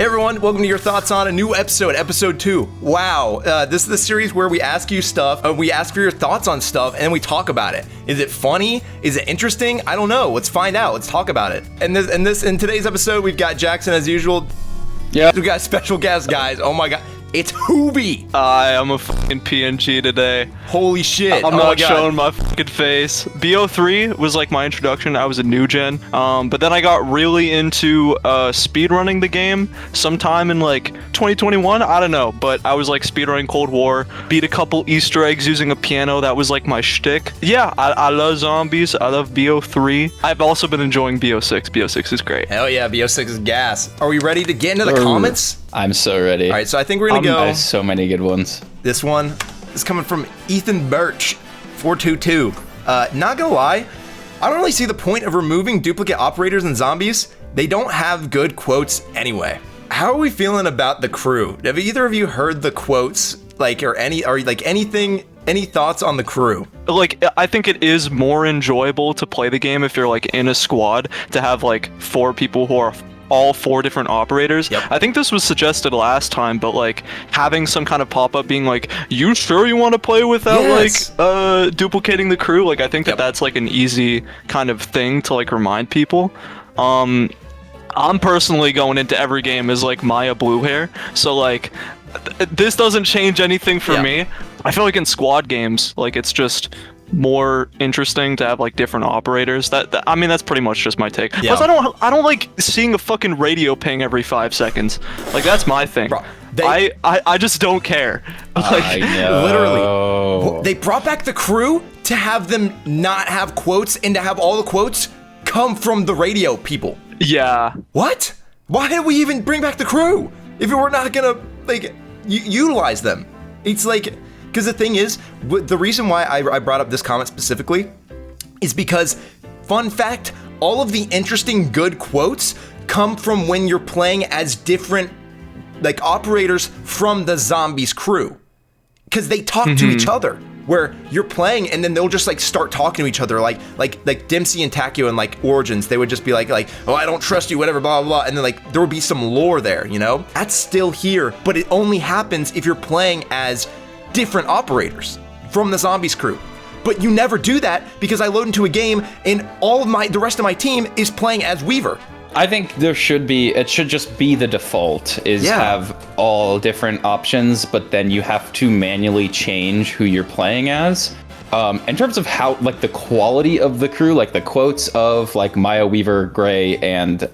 Hey everyone, welcome to your thoughts on a new episode 2. Wow, this is the series where we ask you stuff, we ask for your thoughts on stuff, and then we talk about it. Is it funny? Is it interesting? I don't know. Let's find out. Let's talk about it. And in today's episode, we've got Jackson as usual. Yeah. We got special guest, guys. Oh my god. It's WHOOVIE. I'm a fucking PNG today. Holy shit. I'm not showing my fucking face. BO3 was like my introduction. I was a new gen. But then I got really into speedrunning the game sometime in like 2021. I don't know. But I was like speedrunning Cold War, beat a couple Easter eggs using a piano. That was like my shtick. Yeah, I love zombies. I love BO3. I've also been enjoying BO6. BO6 is great. Hell yeah, BO6 is gas. Are we ready to get into the comments? I'm so ready. All right, so I think we're gonna go. There's so many good ones. This one is coming from Ethan Birch, 422. Not gonna lie, I don't really see the point of removing duplicate operators in zombies. They don't have good quotes anyway. How are we feeling about the crew? Have either of you heard the quotes, any thoughts on the crew? Like, I think it is more enjoyable to play the game if you're like in a squad to have like 4 people who are all 4 different operators. Yep. I think this was suggested last time, but like having some kind of pop-up being like, you sure you want to play without like duplicating the crew? Like, I think that's like an easy kind of thing to like remind people. I'm personally going into every game as like Maya Blue Hair, so like this doesn't change anything for me. I feel like in squad games, like it's just more interesting to have like different operators. I mean, that's pretty much just my take. Yeah. Plus, I don't like seeing a fucking radio ping every 5 seconds. Like, that's my thing. Bro, I just don't care. Like, I know. Literally, they brought back the crew to have them not have quotes and to have all the quotes come from the radio people. Yeah. What? Why did we even bring back the crew if we were not gonna like utilize them? It's like, because the thing is, the reason why I brought up this comment specifically is because, fun fact, all of the interesting good quotes come from when you're playing as different like operators from the zombies crew, because they talk to each other. Where you're playing and then they'll just like start talking to each other, like Dempsey and Takio and like Origins, they would just be like, oh, I don't trust you, whatever, blah, blah, blah. And then like there would be some lore there, you know? That's still here, but it only happens if you're playing as different operators from the zombies crew. But you never do that because I load into a game and all of the rest of my team is playing as Weaver. I think it should just be the default is have all different options, but then you have to manually change who you're playing as. In terms of how, like, the quality of the crew, like the quotes of like Maya Weaver Gray and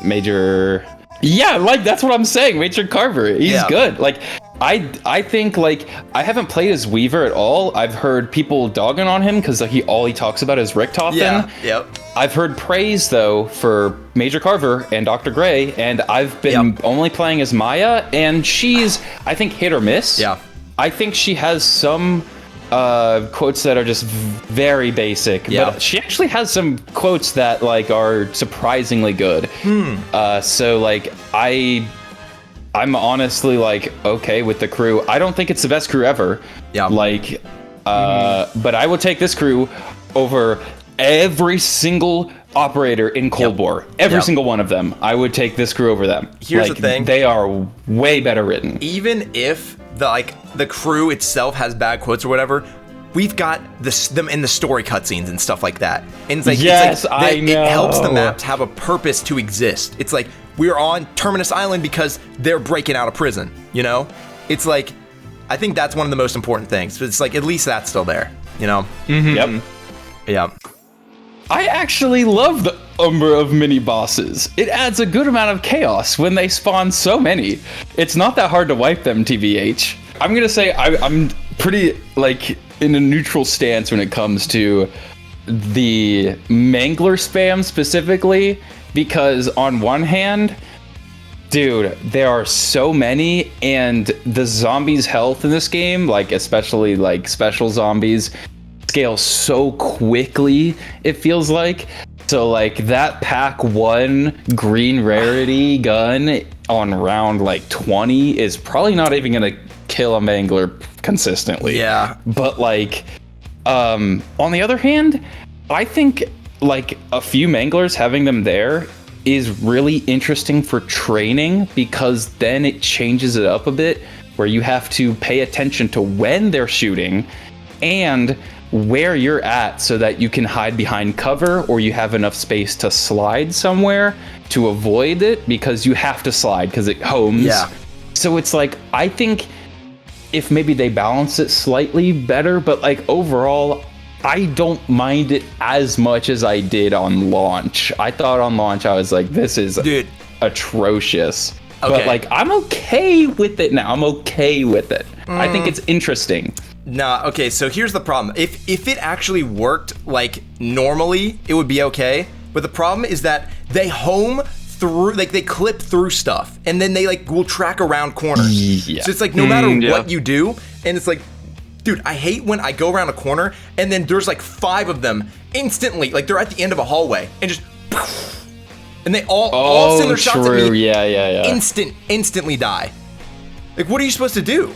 Major. Yeah, like that's what I'm saying. Major Carver, he's good. Like, I think, like, I haven't played as Weaver at all. I've heard people dogging on him because all he talks about is Richtofen. Yeah, yep. I've heard praise, though, for Major Carver and Dr. Gray, and I've been only playing as Maya, and she's, I think, hit or miss. Yeah. I think she has some quotes that are just very basic, but she actually has some quotes that, like, are surprisingly good. So, like, I'm honestly, like, okay with the crew. I don't think it's the best crew ever. Yeah. Like, but I would take this crew over every single operator in Cold War. Every single one of them. I would take this crew over them. Here's the thing. They are way better written. Even if the crew itself has bad quotes or whatever, we've got them in the story cutscenes and stuff like that. And it's like, I know. It helps the maps have a purpose to exist. It's like, we're on Terminus Island because they're breaking out of prison, you know? It's like, I think that's one of the most important things. It's like, at least that's still there, you know? Yep. Yeah. I actually love the number of mini bosses. It adds a good amount of chaos when they spawn so many. It's not that hard to wipe them, TBH. I'm gonna say I'm pretty, like, in a neutral stance when it comes to the Mangler spam specifically, because on one hand, dude, there are so many, and the zombies' health in this game, like especially like special zombies, scale so quickly, it feels like. So like that pack 1 green rarity gun on round like 20 is probably not even gonna kill a Mangler consistently. Yeah. But like, on the other hand, I think like a few Manglers, having them there is really interesting for training, because then it changes it up a bit, where you have to pay attention to when they're shooting and where you're at, so that you can hide behind cover, or you have enough space to slide somewhere to avoid it, because you have to slide because it homes. Yeah. So it's like, I think if maybe they balance it slightly better, but like overall, I don't mind it as much as I did on launch. I thought on launch, I was like, this is atrocious. Okay. But like, I'm okay with it now. I'm okay with it. I think it's interesting. Nah, okay, so here's the problem. If it actually worked like normally, it would be okay. But the problem is that they home through, like they clip through stuff, and then they like will track around corners. Yeah. So it's like no matter what you do, and it's like, dude, I hate when I go around a corner and then there's like 5 of them instantly, like they're at the end of a hallway and just, and they all send their shots at me. Yeah. Instantly die. Like, what are you supposed to do?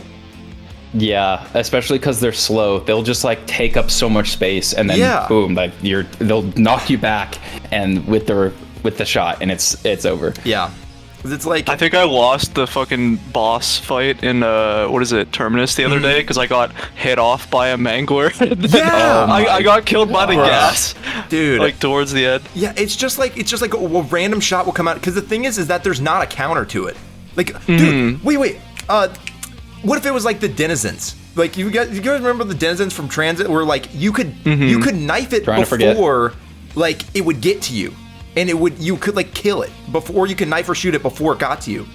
Yeah, especially because they're slow. They'll just like take up so much space, and then boom, like they'll knock you back, and with the shot, and it's over. Yeah. It's like, I think I lost the fucking boss fight in what is it, Terminus the other day, because I got hit off by a mangler. I got killed by the gas, dude. Like towards the end. Yeah, it's just like a random shot will come out, because the thing is that there's not a counter to it. Like, dude, wait. What if it was like the denizens? Like you guys remember the denizens from Transit, where like you could knife it before like it would get to you. And you could like kill it before, you could knife or shoot it before it got to you.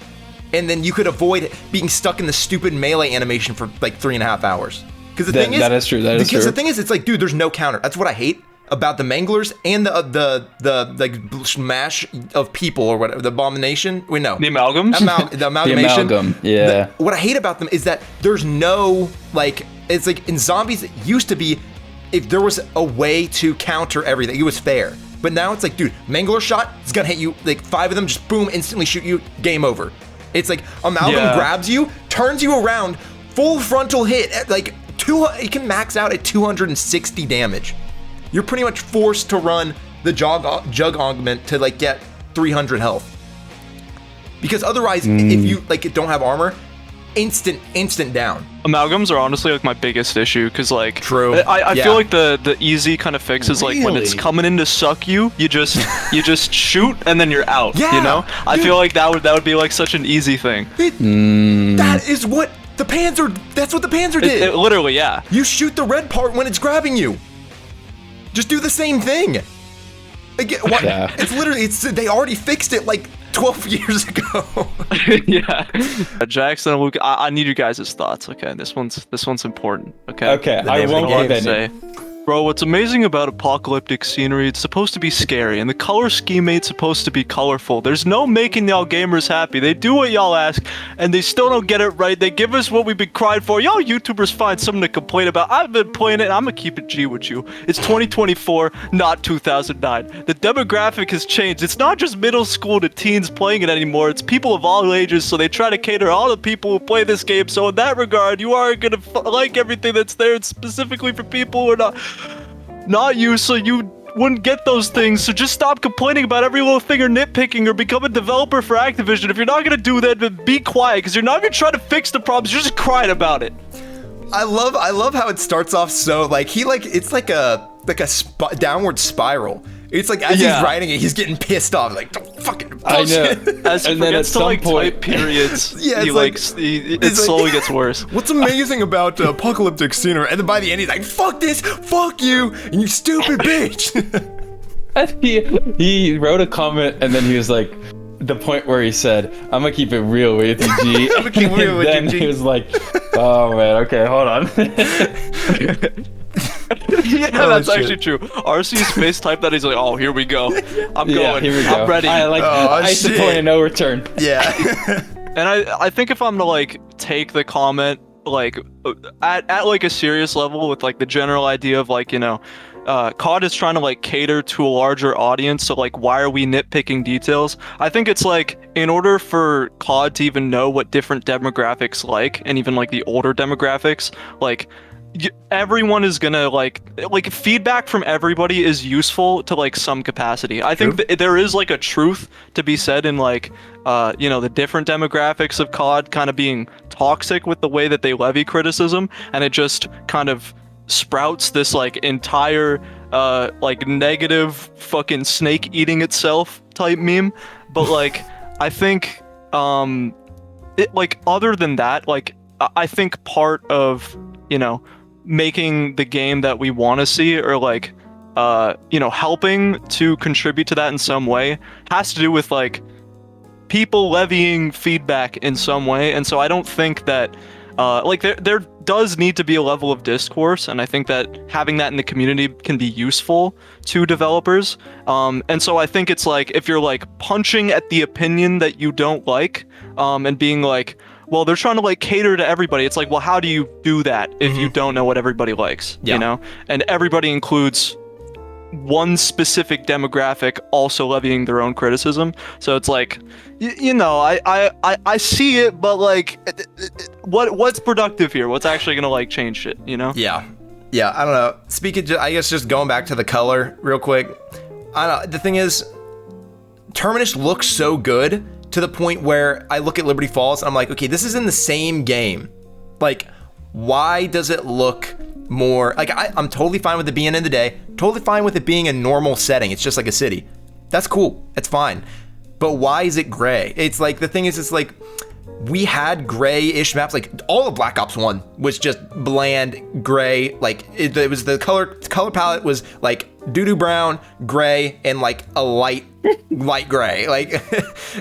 And then you could avoid being stuck in the stupid melee animation for like 3.5 hours. Because the thing is, that is true. Because the thing is, it's like, dude, there's no counter. That's what I hate about the manglers and the like smash of people or whatever, the abomination. Wait, no, the amalgams, the amalgamation. The amalgam, yeah. What I hate about them is that there's no like, it's like in Zombies, it used to be, if there was a way to counter everything, it was fair. But now it's like, dude, mangler shot, it's gonna hit you, like 5 of them just boom, instantly shoot you, game over. It's like, amalgam grabs you, turns you around, full frontal hit, at like it can max out at 260 damage. You're pretty much forced to run the jug augment to like get 300 health. Because otherwise, if you like don't have armor, instant down. Amalgams are honestly like my biggest issue, because like I Yeah. feel like the easy kind of fix is like when it's coming in to suck you, you just shoot and then you're out. Yeah, you know, I feel like that would be like such an easy thing. That is what the Panzer. That's what the Panzer did. It literally, yeah. You shoot the red part when it's grabbing you. Just do the same thing. It's literally, they already fixed it like 12 years ago. Yeah. Jackson and Luke, I need you guys' thoughts. Okay, this one's important. Okay. I won't give any. Say. Bro, what's amazing about Apocalyptic Scenery, it's supposed to be scary, and the color scheme ain't supposed to be colorful. There's no making y'all gamers happy. They do what y'all ask, and they still don't get it right. They give us what we've been crying for. Y'all YouTubers find something to complain about. I've been playing it, and I'm gonna keep it G with you. It's 2024, not 2009. The demographic has changed. It's not just middle school to teens playing it anymore. It's people of all ages, so they try to cater all the people who play this game. So in that regard, you are gonna like everything that's there. It's specifically for people who are not you, so you wouldn't get those things. So just stop complaining about every little thing or nitpicking, or become a developer for Activision. If you're not gonna do that, then be quiet, because you're not even trying to fix the problems. You're just crying about it. I love how it starts off so like it's like a downward spiral. It's like as he's writing it, he's getting pissed off, like don't fucking bullshit. I know. As he forgets to like type periods, it slowly gets worse. What's amazing about Apocalyptic Scenery? And then by the end, he's like, "Fuck this, fuck you, and you stupid bitch." He wrote a comment, and then he was like, the point where he said, "I'm gonna keep it real with you, G." I'm gonna keep it real with you, G. Then he was like, "Oh man, okay, hold on." Yeah, that's actually true. RC's face typed that. He's like, "Oh, here we go. I'm going. Yeah, here we go. I'm ready." I see the point of no return. Yeah. And I think if I'm to like take the comment like at like a serious level with like the general idea of like, you know, COD is trying to like cater to a larger audience, so like why are we nitpicking details? I think it's like, in order for COD to even know what different demographics like, and even like the older demographics, like everyone is gonna like feedback from everybody is useful to like some capacity. I think there is like a truth to be said in like the different demographics of COD kind of being toxic with the way that they levy criticism, and it just kind of sprouts this like entire like negative fucking snake eating itself type meme. But like I think it like other than that, like I think part of making the game that we want to see, or like helping to contribute to that in some way, has to do with like people levying feedback in some way. And so I don't think that like there does need to be a level of discourse, and I think that having that in the community can be useful to developers. And so I think it's like if you're like punching at the opinion that you don't like, and being like, well, they're trying to like cater to everybody. It's like, well, how do you do that if you don't know what everybody likes? Yeah. And everybody includes one specific demographic also levying their own criticism. So it's like, I see it, but like, what's productive here? What's actually gonna like change shit? Yeah, I don't know. I guess just going back to the color real quick. I don't know. The thing is, Terminus looks so good to the point where I look at Liberty Falls and I'm like, okay, this is in the same game. Like, why does it look more like I'm totally fine with it being in the day, totally fine with it being a normal setting. It's just like a city. That's cool. It's fine. But why is it gray? It's like, the thing is, it's like we had gray-ish maps. Like all of Black Ops 1 was just bland gray. Like it was the color palette was like doo-doo brown, gray, and like a light gray. Like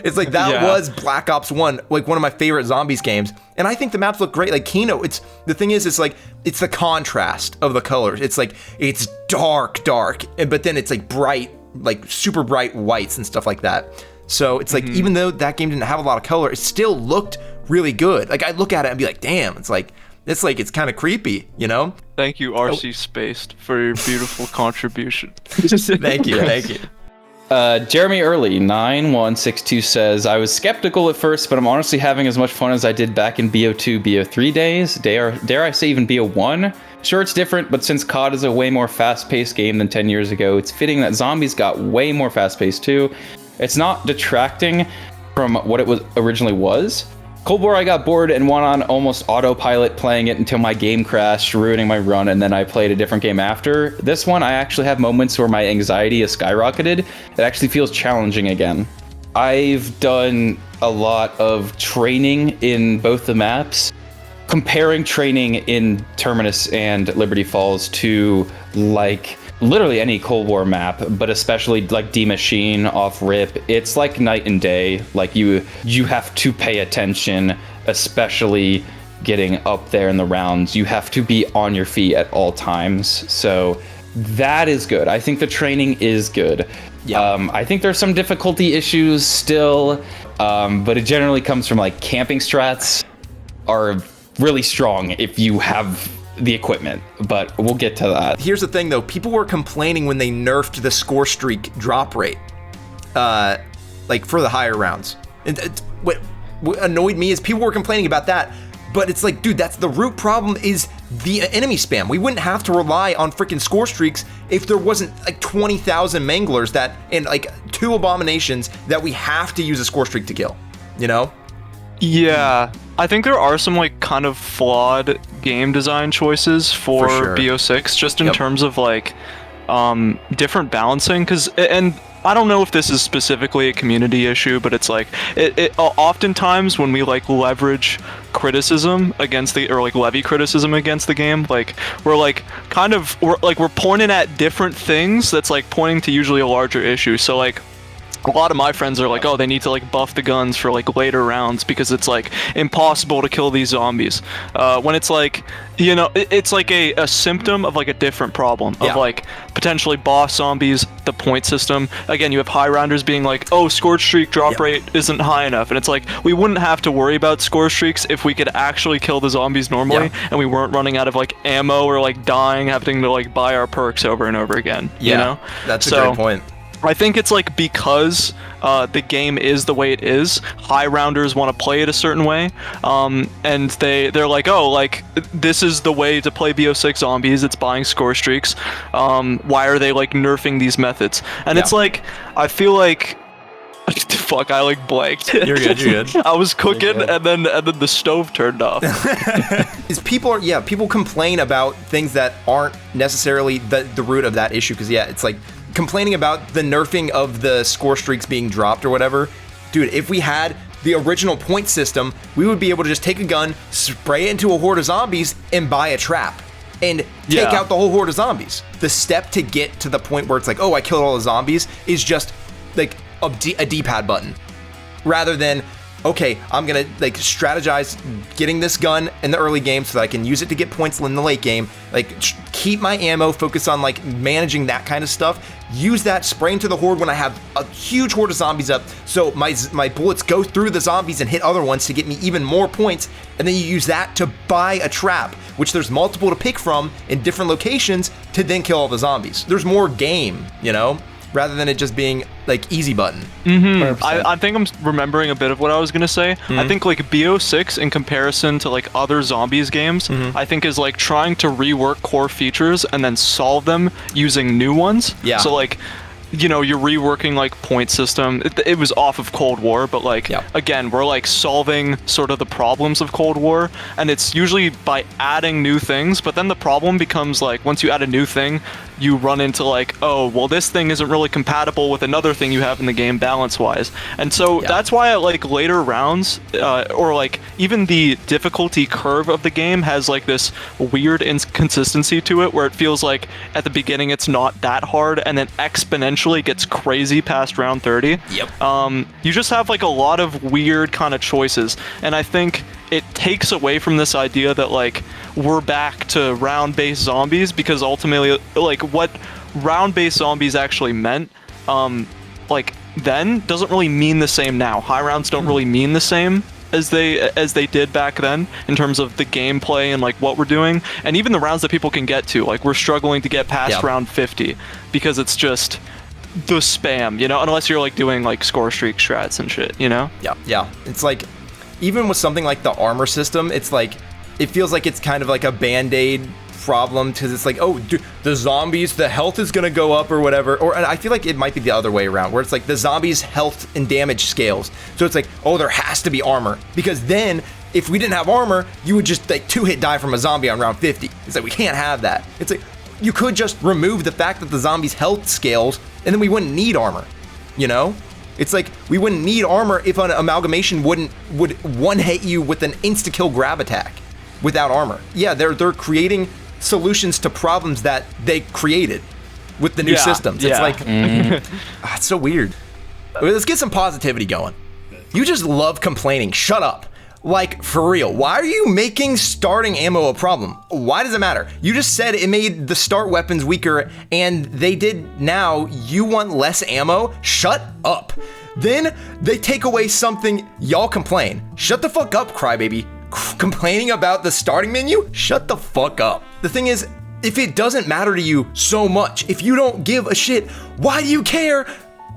it's like that was Black Ops 1, like one of my favorite zombies games. And I think the maps look great. Like Kino, it's the thing is, it's like it's the contrast of the colors. It's like it's dark, but then it's like bright, like super bright whites and stuff like that. So it's like, even though that game didn't have a lot of color, it still looked really good. Like I look at it and be like, damn, it's kind of creepy, Thank you, RC Spaced, for your beautiful contribution. Thank you. Jeremy Early 9162 says, I was skeptical at first, but I'm honestly having as much fun as I did back in BO2, BO3 days. Dare I say even BO1? Sure, it's different, but since COD is a way more fast-paced game than 10 years ago, it's fitting that Zombies got way more fast-paced too. It's not detracting from what it was originally was. Cold War, I got bored and went on almost autopilot playing it until my game crashed, ruining my run, and then I played a different game after. This one, I actually have moments where my anxiety has skyrocketed. It actually feels challenging again. I've done a lot of training in both the maps. Comparing training in Terminus and Liberty Falls to like literally any Cold War map, but especially like D Machine off rip, it's like night and day. Like you have to pay attention, especially getting up there in the rounds. You have to be on your feet at all times. So that is good. I think the training is good. Yeah. I think there's some difficulty issues still, but it generally comes from like camping strats are really strong if you have the equipment, but we'll get to that. Here's the thing though, people were complaining when they nerfed the score streak drop rate, like for the higher rounds. And what annoyed me is people were complaining about that, but it's like, dude, that's the root problem is the enemy spam. We wouldn't have to rely on freaking score streaks if there wasn't like 20,000 manglers that, and like 2 abominations that we have to use a score streak to kill, Yeah, I think there are some like kind of flawed game design choices for sure. BO6, just in terms of like different balancing. And I don't know if this is specifically a community issue, but it's like it oftentimes when we like leverage criticism against or like levy criticism against the game, like we're pointing at different things that's like pointing to usually a larger issue. So like a lot of my friends are like, oh, they need to like buff the guns for like later rounds because it's like impossible to kill these zombies. When it's like, it's like a symptom of like a different problem of like potentially boss zombies, the point system. Again, you have high rounders being like, oh, score streak drop rate isn't high enough. And it's like, we wouldn't have to worry about score streaks if we could actually kill the zombies normally and we weren't running out of like ammo or like dying, having to like buy our perks over and over again. That's a great point. I think it's like because the game is the way it is, high rounders want to play it a certain way, and they're like, oh, like this is the way to play BO6 Zombies. It's buying score streaks. Why are they like nerfing these methods? And it's like, I feel like. Fuck, I like blanked. You're good. I was cooking and then the stove turned off. People complain about things that aren't necessarily the root of that issue, because it's like complaining about the nerfing of the score streaks being dropped or whatever. Dude, if we had the original point system, we would be able to just take a gun, spray it into a horde of zombies, and buy a trap. And take out the whole horde of zombies. The step to get to the point where it's like, oh, I killed all the zombies, is just like a D-pad button, rather than, okay, I'm gonna like strategize getting this gun in the early game so that I can use it to get points in the late game, like keep my ammo, focus on like managing that kind of stuff, use that, spray into the horde when I have a huge horde of zombies up, so my bullets go through the zombies and hit other ones to get me even more points, and then you use that to buy a trap, which there's multiple to pick from in different locations to then kill all the zombies. There's more game, you know? Rather than it just being like easy button. I think I'm remembering a bit of what I was gonna say. I think like BO6 in comparison to like other zombies games, I think is like trying to rework core features and then solve them using new ones. Yeah. So like, you know, you're reworking like point system. It was off of Cold War, but like again, we're like solving sort of the problems of Cold War, and it's usually by adding new things. But then the problem becomes like once you add a new thing, you run into like, oh, well, this thing isn't really compatible with another thing you have in the game balance-wise. And so that's why like later rounds, or like even the difficulty curve of the game has like this weird inconsistency to it, where it feels like at the beginning it's not that hard, and then exponentially gets crazy past round 30. You just have like a lot of weird kind of choices, and I think it takes away from this idea that like we're back to round-based zombies, because ultimately like what round-based zombies actually meant like then doesn't really mean the same now. High rounds don't really mean the same as they did back then in terms of the gameplay and like what we're doing, and even the rounds that people can get to. Like we're struggling to get past round 50 because it's just the spam, you know, unless you're like doing like score streak strats and shit, you know? Yeah. It's like, even with something like the armor system, it's like, it feels like it's kind of like a band-aid problem, because it's like, oh, dude, the zombies, the health is gonna go up or whatever. Or and I feel like it might be the other way around, where it's like the zombies' health and damage scales. So it's like, oh, there has to be armor, because then if we didn't have armor, you would just like 2-hit die from a zombie on round 50. It's like, we can't have that. It's like, you could just remove the fact that the zombies' health scales, and then we wouldn't need armor, you know? It's like, we wouldn't need armor if an amalgamation would one-hit you with an insta-kill grab attack without armor. Yeah, they're creating solutions to problems that they created with the new systems. It's like, it's so weird. Let's get some positivity going. You just love complaining. Shut up. Like, for real, why are you making starting ammo a problem? Why does it matter? You just said it made the start weapons weaker, and they did. Now you want less ammo? Shut up. Then they take away something, y'all complain. Shut the fuck up, crybaby. Complaining about the starting menu? Shut the fuck up. The thing is, if it doesn't matter to you so much, if you don't give a shit, why do you care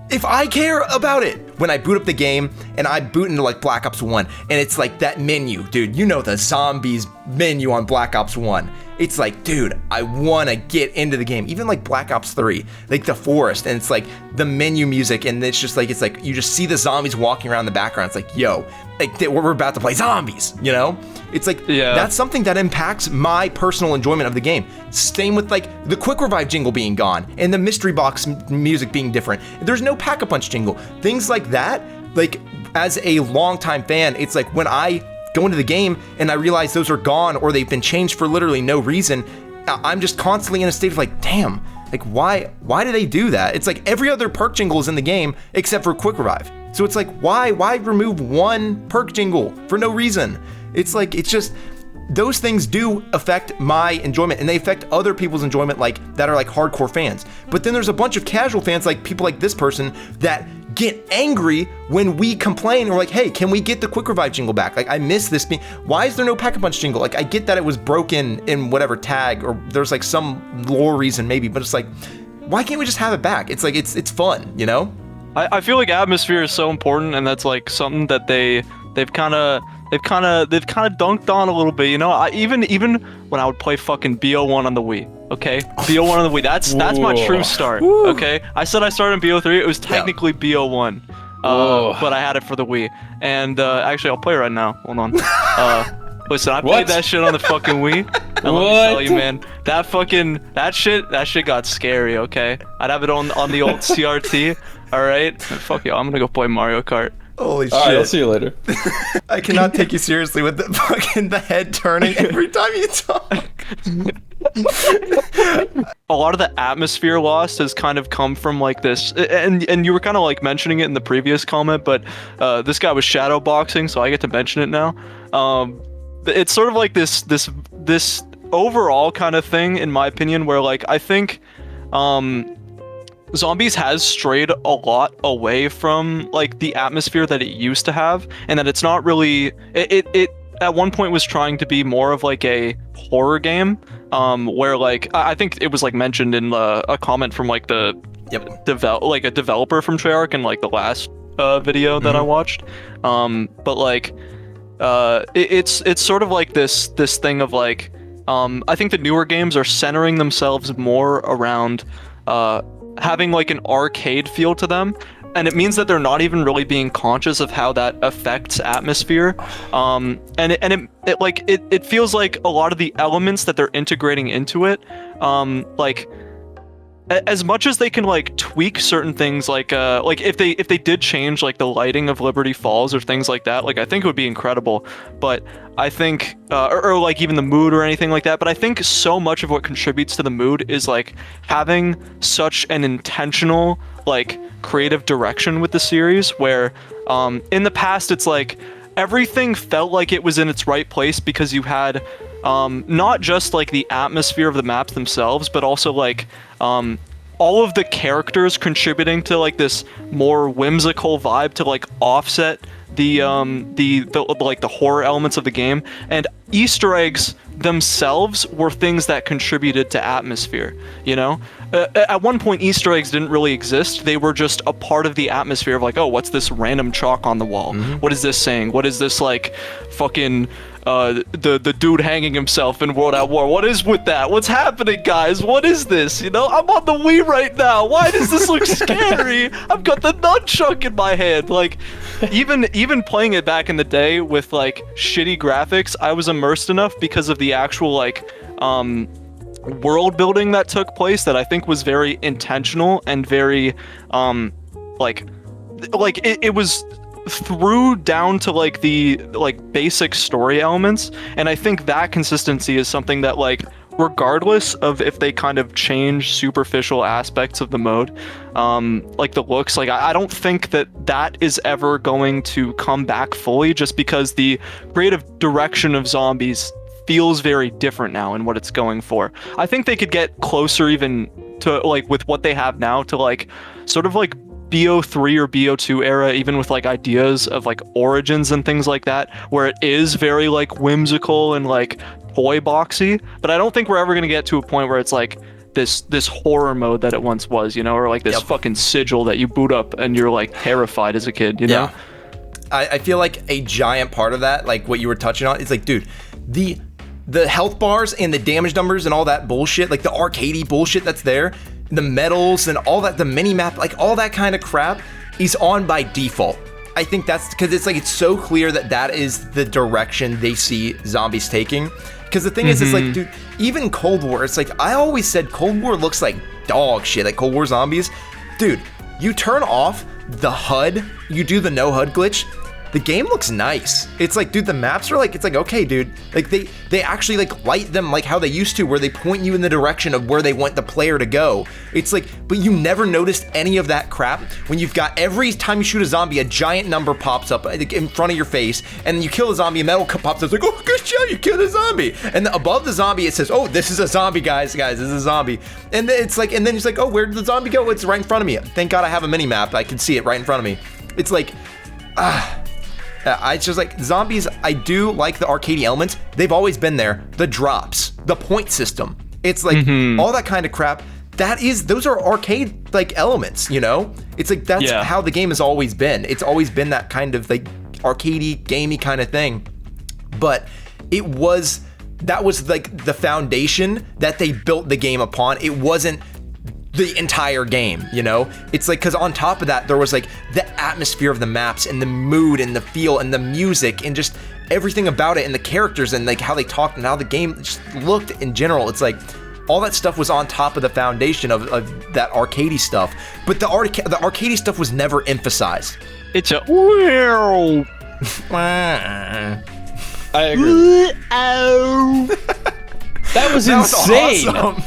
if I care about it? When I boot up the game and I boot into like Black Ops 1, and it's like that menu, dude, you know, the zombies menu on Black Ops 1. It's like, dude, I want to get into the game. Even like Black Ops 3, like the forest, and it's like the menu music, and it's just like, it's like you just see the zombies walking around in the background. It's like, yo, like we're about to play zombies, you know? It's like, that's something that impacts my personal enjoyment of the game. Same with like the quick revive jingle being gone and the mystery box music being different. There's no pack-a-punch jingle. Things like that, like as a longtime fan, it's like when I go into the game and I realize those are gone or they've been changed for literally no reason, I'm just constantly in a state of like, damn, like why do they do that? It's like every other perk jingle is in the game except for quick revive. So it's like, why remove one perk jingle for no reason? It's like, it's just, those things do affect my enjoyment, and they affect other people's enjoyment, like that are like hardcore fans. But then there's a bunch of casual fans, like people like this person, that get angry when we complain, or like, hey, can we get the quick revive jingle back? Like, I miss this being, why is there no pack-a-punch jingle? Like, I get that it was broken in whatever tag, or there's like some lore reason maybe, but it's like, why can't we just have it back? It's like it's fun, you know? I feel like atmosphere is so important, and that's like something that they've kind of dunked on a little bit, you know. Even when I would play fucking BO1 on the Wii, okay, BO1 on the Wii, that's my true start. Okay, I said I started in BO3. It was technically BO1, but I had it for the Wii. And actually, I'll play right now. Hold on. Listen, I played that shit on the fucking Wii. And let me tell you, man, that shit got scary. Okay, I'd have it on the old CRT. All right, fuck you. I'm gonna go play Mario Kart. Holy shit. All right, I'll see you later. I cannot take you seriously with the head turning every time you talk. A lot of the atmosphere lost has kind of come from like this, and you were kind of like mentioning it in the previous comment, but this guy was shadow boxing, so I get to mention it now. It's sort of like this overall kind of thing, in my opinion, where like I think Zombies has strayed a lot away from like the atmosphere that it used to have, and that it's not really it at one point was trying to be more of like a horror game, where like I think it was like mentioned in a comment from like the a developer from Treyarch in like the last video that I watched, but like it's sort of like this thing of like I think the newer games are centering themselves more around having like an arcade feel to them, and it means that they're not even really being conscious of how that affects atmosphere, and it feels like a lot of the elements that they're integrating into it, like as much as they can like tweak certain things, like if they did change like the lighting of Liberty Falls or things like that, like I think it would be incredible. But I think or like even the mood or anything like that, but I think so much of what contributes to the mood is like having such an intentional like creative direction with the series, where in the past it's like everything felt like it was in its right place because you had not just like the atmosphere of the maps themselves, but also like all of the characters contributing to like this more whimsical vibe to like offset the like the horror elements of the game. And Easter eggs themselves were things that contributed to atmosphere, you know? At one point, Easter eggs didn't really exist. They were just a part of the atmosphere of like, oh, what's this random chalk on the wall? What is this saying? What is this like fucking the dude hanging himself in World at War? What is with that? What's happening, guys? What is this? You know, I'm on the Wii right now. Why does this look scary? I've got the nunchuck in my hand. Like, even playing it back in the day with like shitty graphics, I was immersed enough because of the actual like world building that took place that I think was very intentional and very like it was through down to like the like basic story elements. And I think that consistency is something that like regardless of if they kind of change superficial aspects of the mode, like the looks, like I don't think that is ever going to come back fully, just because the creative direction of Zombies feels very different now in what it's going for. I think they could get closer even to like with what they have now to like sort of like BO3 or BO2 era, even with like ideas of like origins and things like that, where it is very like whimsical and like toy boxy. But I don't think we're ever going to get to a point where it's like this horror mode that it once was, you know, or like this fucking sigil that you boot up and you're like terrified as a kid, you know? I feel like a giant part of that, like what you were touching on, is like, dude, the health bars and the damage numbers and all that bullshit, like the arcadey bullshit that's there, the medals and all that, the mini map, like all that kind of crap is on by default. I think that's because it's like, it's so clear that that is the direction they see Zombies taking. Because the thing is, it's like, dude, even Cold War, it's like, I always said Cold War looks like dog shit, like Cold War Zombies. Dude, you turn off the HUD, you do the no HUD glitch, the game looks nice. It's like, dude, the maps are like, it's like, okay, dude, like they actually like light them like how they used to, where they point you in the direction of where they want the player to go. It's like, but you never noticed any of that crap when you've got, every time you shoot a zombie, a giant number pops up in front of your face, and then you kill a zombie, a metal pops up, it's like, oh, good job, you killed a zombie. And above the zombie, it says, oh, this is a zombie, guys, this is a zombie. And then it's like, and then it's like, oh, where did the zombie go? It's right in front of me. Thank God I have a mini map. I can see it right in front of me. It's like, it's just like, Zombies, I do like the arcadey elements. They've always been there. The drops, the point system. It's like all that kind of crap. those are arcade like elements, you know? It's like that's how the game has always been. It's always been that kind of like arcadey, gamey kind of thing. But that was like the foundation that they built the game upon. It wasn't the entire game, you know? It's like, because on top of that, there was like the atmosphere of the maps and the mood and the feel and the music and just everything about it and the characters and like how they talked and how the game just looked in general. It's like all that stuff was on top of the foundation of that arcadey stuff, but the arcadey stuff was never emphasized. It's a wow. I agree. That was insane. Awesome.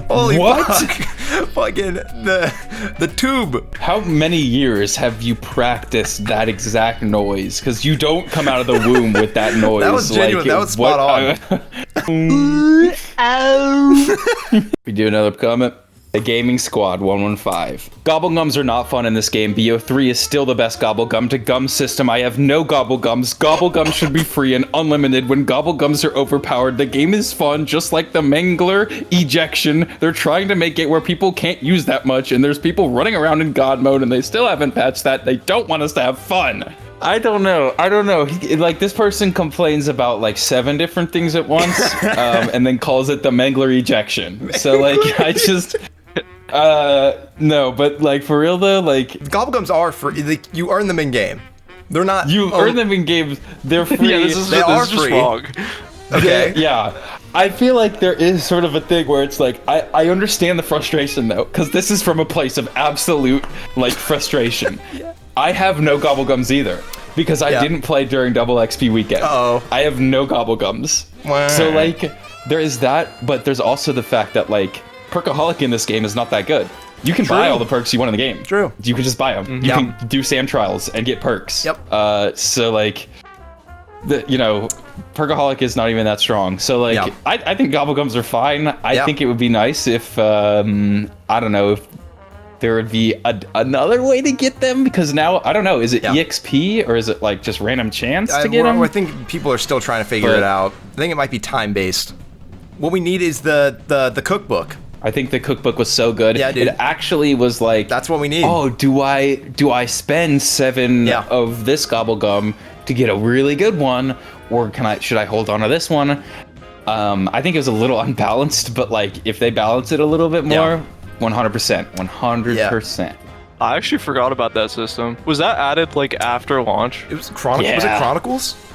Holy fuck. Fucking the tube. How many years have you practiced that exact noise? Because you don't come out of the womb with that noise. That was genuine. That was spot on. We do another comment. The Gaming Squad 115. Gobblegums are not fun in this game. BO3 is still the best gobblegum-to-gum system. I have no gobblegums. Gobblegums should be free and unlimited. When gobblegums are overpowered, the game is fun, just like the Mangler ejection. They're trying to make it where people can't use that much, and there's people running around in God mode, and they still haven't patched that. They don't want us to have fun. I don't know. Like, this person complains about like 7 different things at once, and then calls it the Mangler ejection. So like, I just... no, but like for real though, like gobblegums are free. Like, you earn them in game. They're not. You earn them in games. They're free. They are free. Wrong. Okay. Yeah, I feel like there is sort of a thing where it's like I understand the frustration though, because this is from a place of absolute like frustration. I have no gobblegums either because I didn't play during Double XP weekend. I have no gobblegums. Wow. So like there is that, but there's also the fact that like Perkaholic in this game is not that good. You can buy all the perks you want in the game. True. You can just buy them. You can do SAM trials and get perks. Yep. So like, Perkaholic is not even that strong. So like, I think gobblegums are fine. I think it would be nice if, I don't know, if there would be another way to get them, because now, I don't know, is it EXP or is it like just random chance to get them? I think people are still trying to figure it out. I think it might be time-based. What we need is the cookbook. I think the cookbook was so good. Yeah, dude. It actually was like, that's what we need. Oh, do I spend 7 of this gobblegum to get a really good one, or should I hold on to this one? I think it was a little unbalanced, but like if they balance it a little bit more, 100%, 100%. I actually forgot about that system. Was that added like after launch? It was Chronicles. Was it Chronicles?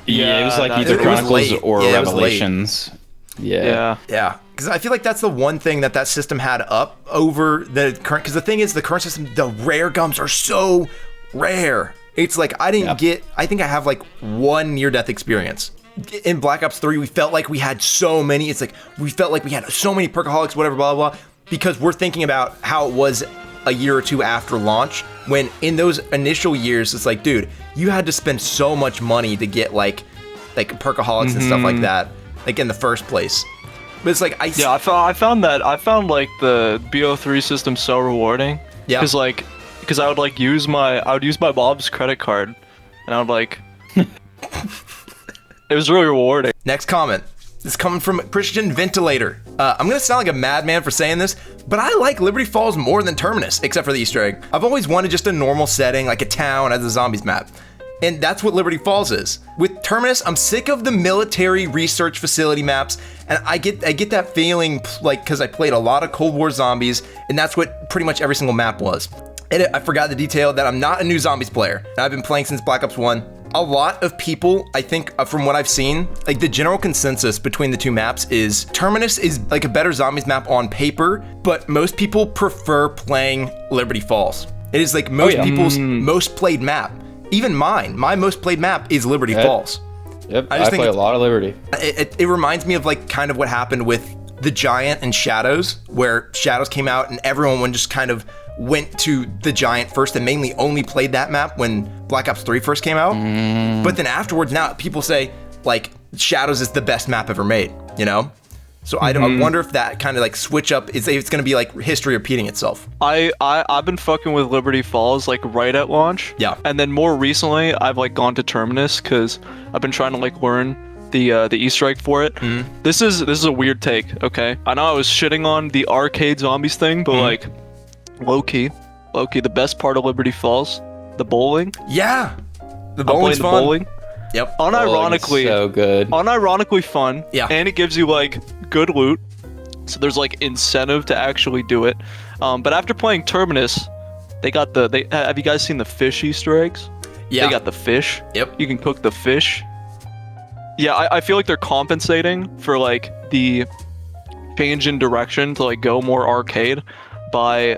Yeah, it was like either Chronicles or Revelations. Yeah. Because I feel like that's the one thing that system had up over the current. Because the thing is, the current system, the rare gums are so rare. It's like I think I have like 1 near-death experience. In Black Ops 3, we felt like we had so many. It's like we felt like we had so many perkaholics, whatever, blah, blah, blah. Because we're thinking about how it was a year or 2 after launch. When in those initial years, it's like, dude, you had to spend so much money to get like perkaholics and stuff like that. Like in the first place. But it's like I found like the BO3 system so rewarding. Yeah. Because I would use my Bob's credit card, and I would like it was really rewarding. Next comment. This is coming from Christian Ventilator. I'm gonna sound like a madman for saying this, but I like Liberty Falls more than Terminus, except for the Easter egg. I've always wanted just a normal setting, like a town as a zombies map. And that's what Liberty Falls is. With Terminus, I'm sick of the military research facility maps, and I get that feeling like because I played a lot of Cold War Zombies, and that's what pretty much every single map was. And I forgot the detail that I'm not a new Zombies player, and I've been playing since Black Ops 1. A lot of people, I think, from what I've seen, like the general consensus between the 2 maps is Terminus is like a better Zombies map on paper, but most people prefer playing Liberty Falls. It is like most people's most played map. Even mine, my most played map is Liberty Falls. Yep, I play a lot of Liberty. It reminds me of like kind of what happened with The Giant and Shadows, where Shadows came out and everyone just kind of went to The Giant first and mainly only played that map when Black Ops 3 first came out. But then afterwards, now people say like Shadows is the best map ever made, you know? So I wonder if that kind of like switch up it's going to be like history repeating itself. I've been fucking with Liberty Falls like right at launch. Yeah. And then more recently, I've like gone to Terminus because I've been trying to like learn the Easter egg for it. This is a weird take, okay? I know I was shitting on the arcade zombies thing, but like low key, the best part of Liberty Falls, the bowling. Yeah, the bowling's fun. Bowling. Yep. Unironically, so good. Unironically fun. Yeah. And it gives you like good loot, so there's like incentive to actually do it. But after playing Terminus, they got have you guys seen the fish Easter eggs? Yeah. They got the fish. Yep. You can cook the fish. Yeah, I feel like they're compensating for like the change in direction to like go more arcade by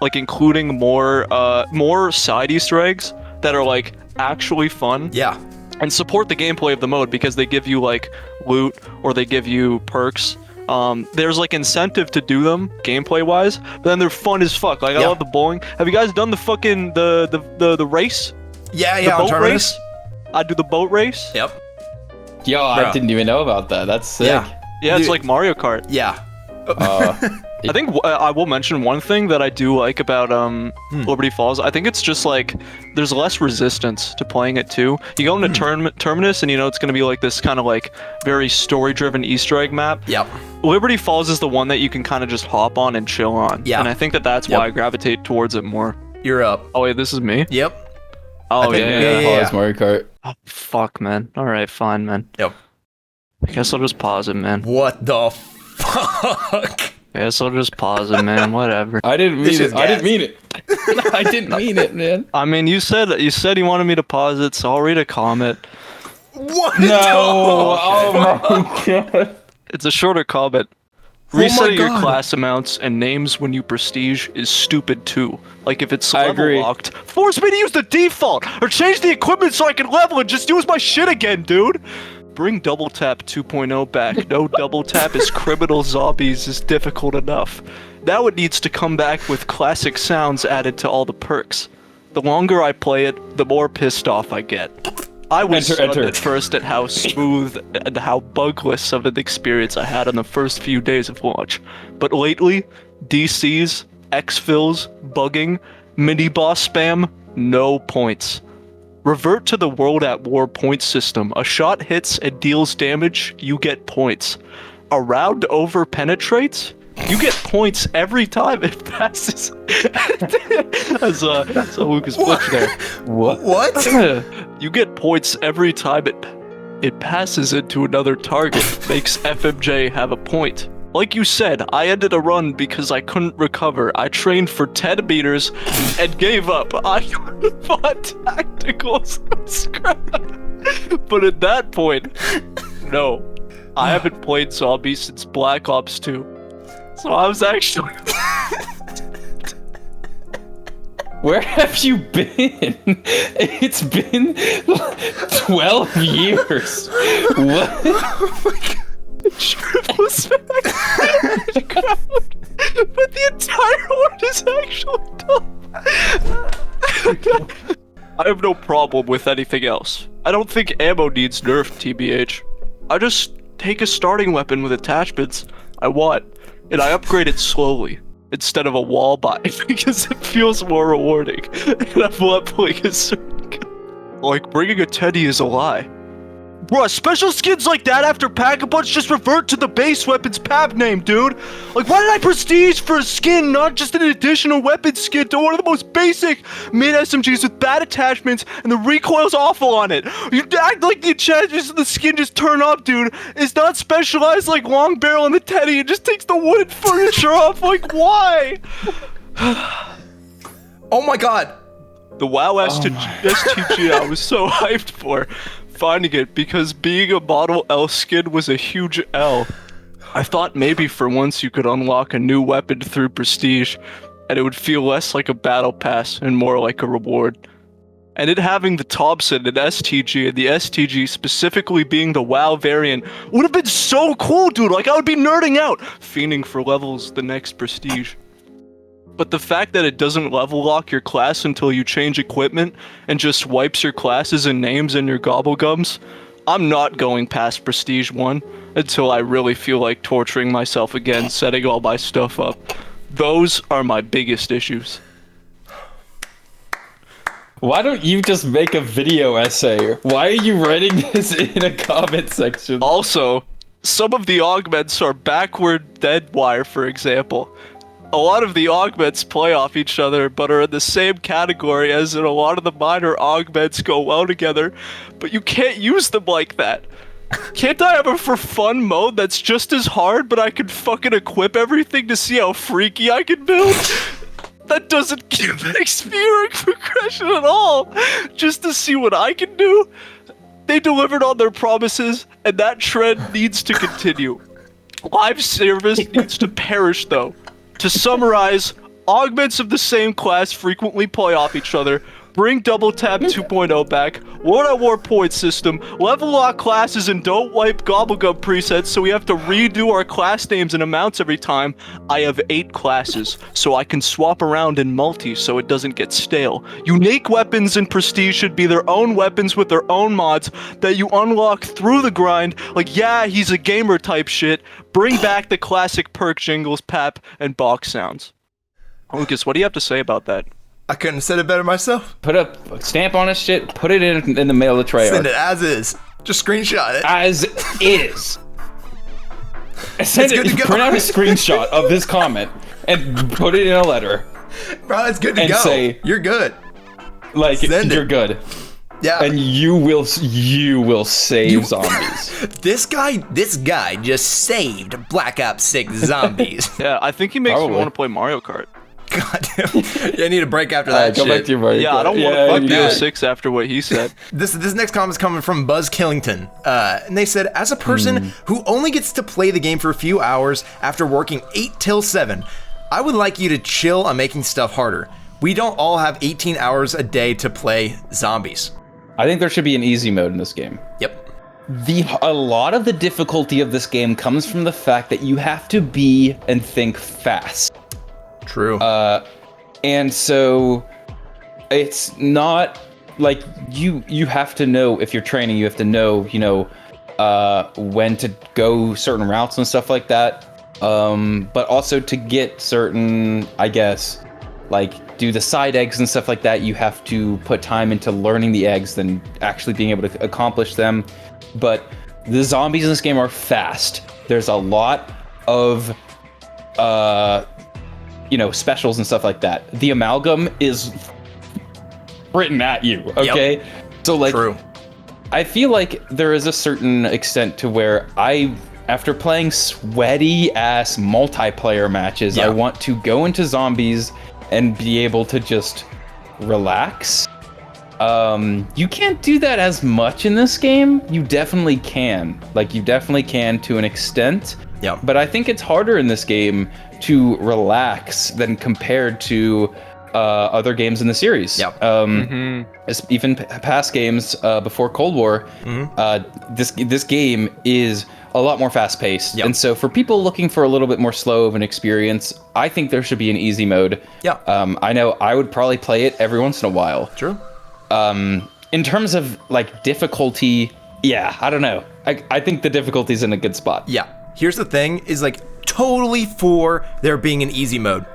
like including more side Easter eggs that are like actually fun. Yeah. And support the gameplay of the mode because they give you like loot or they give you perks. There's like incentive to do them gameplay wise, but then they're fun as fuck. Like I love the bowling. Have you guys done the fucking the race? Yeah, The on boat Terminus. race? I do the boat race. Yep. Yo, I didn't even know about that. That's sick. Yeah, it's Dude. like Mario Kart. Yeah. I think I will mention one thing that I do like about Liberty Falls. I think it's just like there's less resistance to playing it too. You go into Terminus and you know it's gonna be like this kind of like very story-driven Easter egg map. Yep. Liberty Falls is the one that you can kind of just hop on and chill on. Yeah. And I think that that's why I gravitate towards it more. You're up. Oh wait, this is me. Yep. Oh think- yeah. yeah. Pause Mario Kart. Oh, fuck, man. All right, fine, man. Yep. I guess I'll just pause it, man. What the fuck? I guess I'll just pause it, man. Whatever. I didn't This mean is it. I gas. didn't mean it. I didn't mean it, man. I mean, you said you wanted me to pause it, so I'll read a comment. What? No. Oh my god. It's a shorter comment. my Resetting your God. class amounts and names when you prestige is stupid too. Like if it's I level agree. locked, force me to use the default or change the equipment so I can level and just use my shit again, dude. Bring double tap 2.0 back. No double tap is criminal zombies is difficult enough. Now it needs to come back with classic sounds added to all the perks. The longer I play it, the more pissed off I get. I was stunned at first at how smooth and how bugless of an experience I had on the first few days of launch. But lately, DCs, exfils, bugging, mini-boss spam, no points. Revert to the World at War point system. A shot hits and deals damage, you get points. A round over penetrates, you get points every time it passes. That's Lucas Butch there. What? You get points every time it passes into another target. Makes FMJ have a point. Like you said, I ended a run because I couldn't recover. I trained for 10 meters and gave up. I fought tacticals and scrap. But at that point, no. I haven't played zombies since Black Ops 2. So I was actually... Where have you been? It's been 12 years. What? was back in the crowd, but the entire horde is actually done. I have no problem with anything else. I don't think ammo needs nerfed, TBH. I just take a starting weapon with attachments I want, and I upgrade it slowly, instead of a wall buy, because it feels more rewarding, and I'm not playing a certain gun. Like, bringing a teddy is a lie. Bruh, special skins like that after Pack-a-Punch just revert to the base weapon's PAB name, dude. Like, why did I prestige for a skin, not just an additional weapon skin to one of the most basic mid-SMGs with bad attachments and the recoil's awful on it? You act like the attachments of the skin just turn up, dude. It's not specialized like long barrel and the teddy. It just takes the wooden furniture off. Like, why? Oh my god. The WoW STG I was so hyped for. Finding it because being a Model L skin was a huge L. I thought maybe for once you could unlock a new weapon through prestige and it would feel less like a battle pass and more like a reward. And it having the Thompson and STG and the STG specifically being the WoW variant would have been so cool, dude. Like I would be nerding out, fiending for levels the next prestige. But the fact that it doesn't level lock your class until you change equipment and just wipes your classes and names in your Gobblegums, I'm not going past Prestige 1 until I really feel like torturing myself again, setting all my stuff up. Those are my biggest issues. Why don't you just make a video essay? Why are you writing this in a comment section? Also, some of the augments are backward dead wire, for example. A lot of the augments play off each other, but are in the same category as in a lot of the minor augments go well together, but you can't use them like that. Can't I have a for fun mode that's just as hard, but I can fucking equip everything to see how freaky I can build? That doesn't give experience progression at all, just to see what I can do. They delivered on their promises, and that trend needs to continue. Live service needs to perish, though. To summarize, augments of the same class frequently play off each other. Bring Double Tap 2.0 back. War point system. Level lock classes and don't wipe Gobblegum presets so we have to redo our class names and amounts every time. I have 8 classes, so I can swap around in multi so it doesn't get stale. Unique weapons in Prestige should be their own weapons with their own mods that you unlock through the grind. Like, yeah, he's a gamer type shit. Bring back the classic perk jingles, pap, and box sounds. Lucas, what do you have to say about that? I couldn't have said it better myself. Put a stamp on his shit, put it in the mail to Treyarch. Send it as is. Just screenshot it. As is. Send it, print out a screenshot of this comment and put it in a letter. Bro, it's good to go. Say, you're good. Like, you're good. Yeah. And you will save zombies. This guy just saved Black Ops 6 Zombies. Yeah, I think he makes me want to play Mario Kart. God damn. Yeah, I need a break after that go shit. back to your Mario Yeah, Kart. I don't want to fuck BO6 after what he said. This next comment is coming from Buzz Killington. And they said, as a person who only gets to play the game for a few hours after working 8 till 7, I would like you to chill on making stuff harder. We don't all have 18 hours a day to play zombies. I think there should be an easy mode in this game. Yep. A lot of the difficulty of this game comes from the fact that you have to be and think fast. True. And so it's not like you have to know, if you're training, you have to know, when to go certain routes and stuff like that. But also to get certain, I guess, like do the side eggs and stuff like that, you have to put time into learning the eggs than actually being able to accomplish them. But the zombies in this game are fast. There's a lot of specials and stuff like that. The amalgam is written at you, okay? Yep. So like, true. I feel like there is a certain extent to where after playing sweaty ass multiplayer matches, I want to go into zombies and be able to just relax. You can't do that as much in this game. You definitely can. Like, you definitely can to an extent. Yeah. But I think it's harder in this game to relax than compared to other games in the series. Yeah. Even past games before Cold War, this game is a lot more fast-paced. Yep. And so for people looking for a little bit more slow of an experience, I think there should be an easy mode. Yeah. I know I would probably play it every once in a while. True. In terms of like difficulty, yeah, I don't know. I think the difficulty's in a good spot. Yeah. Here's the thing, is like totally for there being an easy mode.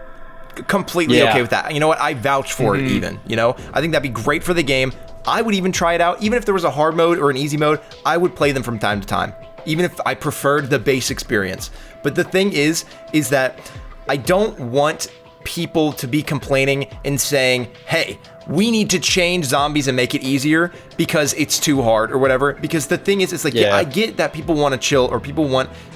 Completely okay with that. You know what? I vouch for it even, I think that'd be great for the game. I would even try it out. Even if there was a hard mode or an easy mode, I would play them from time to time, even if I preferred the base experience. But the thing is that I don't want people to be complaining and saying, hey, we need to change zombies and make it easier because it's too hard or whatever. Because the thing is, it's like, I get that people want to chill, or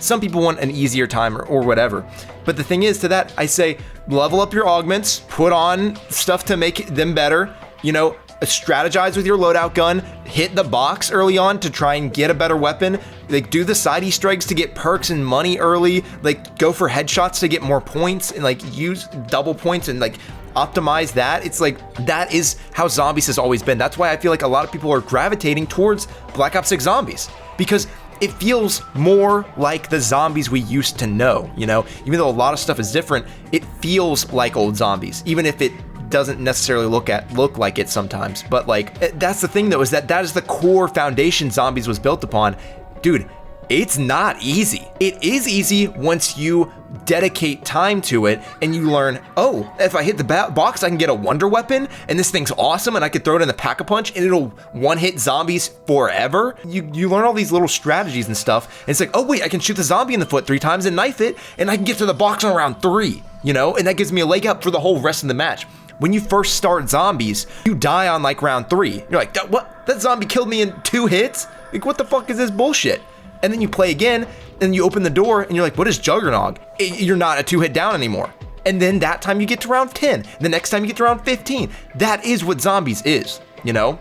some people want an easier time or whatever. But the thing is, to that, I say, level up your augments, put on stuff to make them better, strategize with your loadout gun, hit the box early on to try and get a better weapon, like do the side Easter eggs to get perks and money early, like go for headshots to get more points, and like use double points and like optimize that. It's like, that is how Zombies has always been. That's why I feel like a lot of people are gravitating towards Black Ops 6 Zombies, because it feels more like the zombies we used to know, even though a lot of stuff is different, it feels like old zombies, even if it doesn't necessarily look like it sometimes. But like, that's the thing though, is that is the core foundation Zombies was built upon. Dude, It's not easy. It is easy once you dedicate time to it and you learn, oh, if I hit the box, I can get a wonder weapon and this thing's awesome and I could throw it in the pack-a-punch and it'll one-hit zombies forever. You learn all these little strategies and stuff, and it's like, oh wait, I can shoot the zombie in the foot 3 times and knife it, and I can get to the box on round 3, you know? And that gives me a leg up for the whole rest of the match. When you first start zombies, you die on like round 3. You're like, what? That zombie killed me in 2 hits? Like, what the fuck is this bullshit? And then you play again, and you open the door, and you're like, what is 𝘿𝙤𝙢𝙢𝙪𝙾? You're not a 2-hit down anymore. And then that time you get to round 10. The next time you get to round 15. That is what zombies is, you know?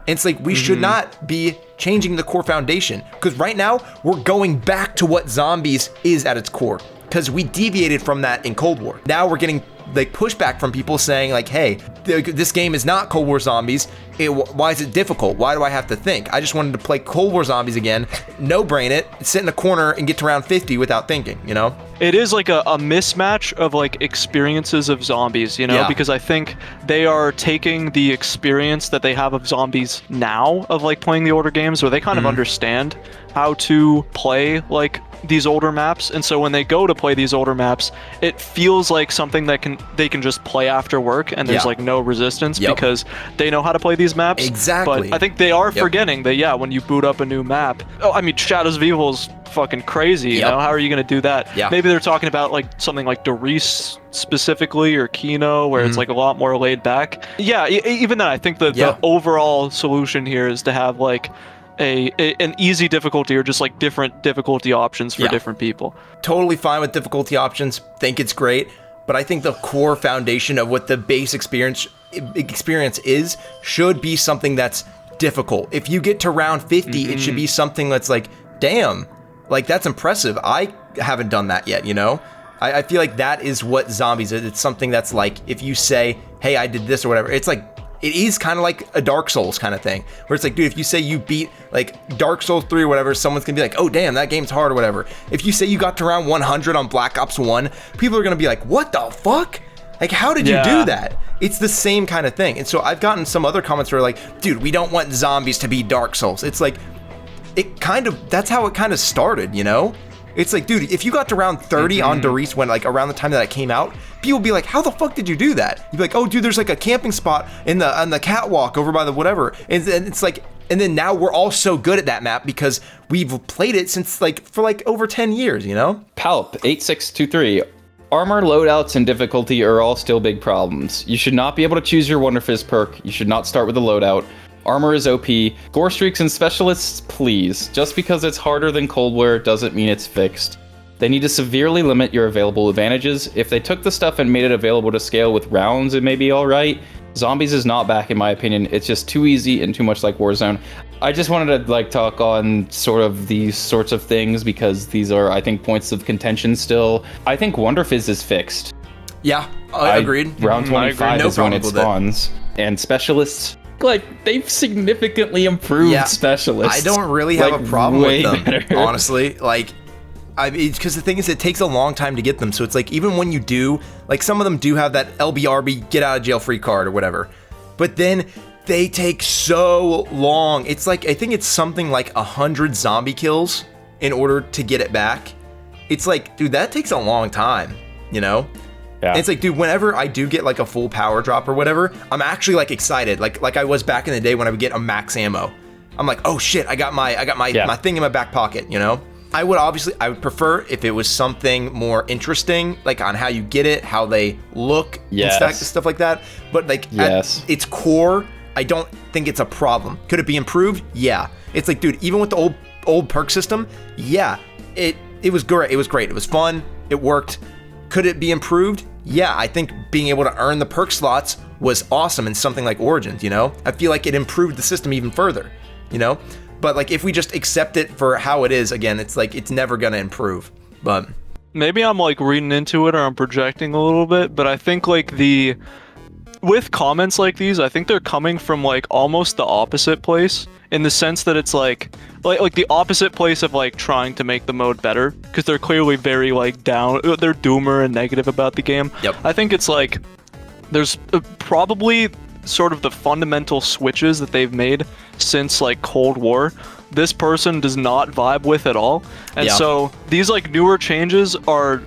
And it's like, we should not be changing the core foundation. Because right now, we're going back to what zombies is at its core. Because we deviated from that in Cold War. Now we're getting like pushback from people saying like, hey, this game is not Cold War Zombies. Why is it difficult? Why do I have to think? I just wanted to play Cold War Zombies again, no brain it, sit in a corner and get to round 50 without thinking, you know? It is like a mismatch of like experiences of zombies, you know, Yeah. because I think they are taking the experience that they have of zombies now of like playing the older games where they kind of understand how to play like these older maps, and so when they go to play these older maps, it feels like something that they can just play after work, and there's like no resistance because they know how to play these maps. Exactly. But I think they are forgetting that, yeah, when you boot up a new map, oh, I mean, Shadows of Evil is fucking crazy, you know? How are you going to do that? Yeah. Maybe they're talking about like something like 𝘿𝙤𝙤𝙢𝙪𝙾 specifically, or 𝘾𝙤𝙤𝙢𝙀, where it's like a lot more laid back. Yeah, even then, I think the overall solution here is to have like an easy difficulty, or just like different difficulty options for different people. Totally fine with difficulty options. Think it's great. But I think the core foundation of what the base experience is should be something that's difficult. If you get to round 50, it should be something that's like, damn, like that's impressive. I haven't done that yet, you know? I feel like that is what zombies is. It's something that's like, if you say, hey, I did this or whatever, it's like, it is kind of like a Dark Souls kind of thing, where it's like, dude, if you say you beat like Dark Souls 3 or whatever, someone's gonna be like, oh damn, that game's hard or whatever. If you say you got to round 100 on Black Ops 1, people are gonna be like, what the fuck? Like, how did you do that? It's the same kind of thing. And so I've gotten some other comments where like, dude, we don't want zombies to be Dark Souls. It's like, that's how it kind of started, you know? It's like, dude, if you got to round 30 on 𝘿𝙤𝙤𝙀 when like around the time that it came out, people would be like, how the fuck did you do that? You'd be like, oh dude, there's like a camping spot on the catwalk over by the whatever. And it's like, and then now we're all so good at that map because we've played it since like for like over 10 years, you know? Palp 8623. Armor, loadouts, and difficulty are all still big problems. You should not be able to choose your Wonder Fizz perk. You should not start with a loadout. Armor is OP. Gore streaks and specialists, please. Just because it's harder than Cold War doesn't mean it's fixed. They need to severely limit your available advantages. If they took the stuff and made it available to scale with rounds, it may be alright. Zombies is not back, in my opinion. It's just too easy and too much like Warzone. I just wanted to like talk on sort of these sorts of things because these are, I think, points of contention still. I think Wonder Fizz is fixed. Yeah, agreed. Round 25 No is when it problem with spawns. And specialists, like, they've significantly improved specialists. I don't really have a problem with them, better. honestly. Like, because the thing is, it takes a long time to get them. So it's like, even when you do, like, some of them do have that LBRB, get out of jail free card or whatever. But then they take so long. It's like, I think it's something like 100 zombie kills in order to get it back. It's like, dude, that takes a long time, you know? Yeah. And it's like, dude, whenever I do get like a full power drop or whatever, I'm actually like excited, like I was back in the day when I would get a max ammo. I'm like, oh shit, I got my thing in my back pocket, you know? I would prefer if it was something more interesting, like on how you get it, how they look, and stuff like that. But like at its core, I don't think it's a problem. Could it be improved? Yeah. It's like, dude, even with the old perk system, yeah, it was great. It was great. It was fun. It worked. Could it be improved? Yeah, I think being able to earn the perk slots was awesome in something like Origins, you know? I feel like it improved the system even further, you know? But like, if we just accept it for how it is, again, it's like, it's never gonna improve. But maybe I'm like reading into it, or I'm projecting a little bit, but I think like with comments like these, I think they're coming from like almost the opposite place, in the sense that it's like the opposite place of like trying to make the mode better, because they're clearly very like they're doomer and negative about the game. Yep. I think it's like there's probably sort of the fundamental switches that they've made since like Cold War this person does not vibe with at all. And Yeah. so these like newer changes are